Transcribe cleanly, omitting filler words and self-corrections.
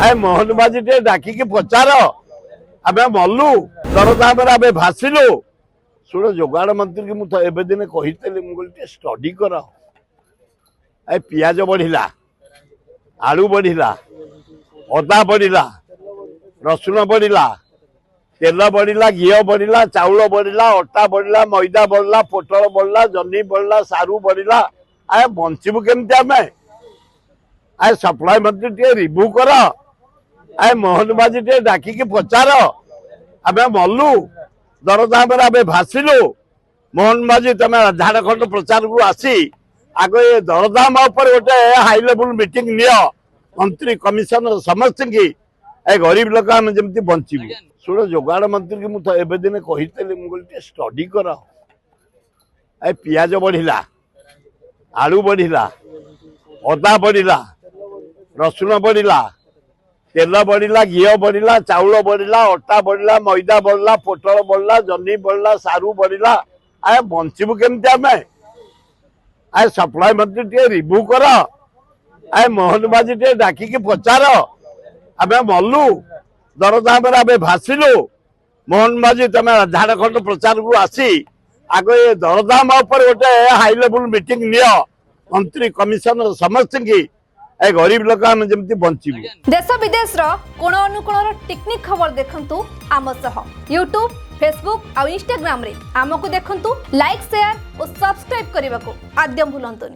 ए मोहन बाजी टे डाकिकी पचार आमे मल्लु दरदाम आमे भासिलु शुण जोगाड़ मंत्री की मुझे एवं दिन कही स्टडी कर ए पियाज बढ़िला आलू बढ़िला अदा बढ़िला रसुण बढ़िला तेल बढ़िला घी बढ़िला चाउल बढ़िला अटा बढ़िला मैदा बढ़िला पोटल बढ़िला जन्नी बढ़िला सारू बढ़िला आए बंचबू केमती आम आए सप्लाई मंत्री टे रिव्यू कर आए मोहन बाजी टे डाकिकी पचार आमे मल्लु दरदाम आमे भासिलु मोहन बाजी तुम झारखंड प्रचार को आसी आग ये दरदाम गोटे हाई लेवल मीटिंग नियो मंत्री कमिशनर समस्त की ए गरीब लोक आम जमी बंचबू शुण जोगाड़ मंत्री की मुझे एवं दिन कही स्टडी कर ए पियाज बढ़िला आलू बढ़िला अदा बढ़िला रसुण बढ़िला तेल बढ़िला घी बढ़िला चाउल बढ़िला अटा बढ़िला मैदा बढ़िला पोटल बढ़िला जन्नी बढ़िला सारू बढ़िला आए बंचबू केमती आम आए सप्लाई मंत्री टे रिव्यू कर आए मोहन बाजी टे डाकिकी पचार आमे मल्लु दरदाम आमे भासिलु मोहन बाजी तुम झारखंड प्रचार को आसी आग ये दरदाम गोटे हाई लेवल मीटिंग नियो मंत्री कमिशनर समस्त की ए गरीब लोक आम जमी बंचबू देश विदेश कोण अनुकोण टेक्निक खबर देखंतु आम सह यूट्यूब फेसबुक और इंस्टाग्राम रे आमको देखंतु लाइक शेयर और सब्सक्राइब करने को आद्य भूलंतुनि।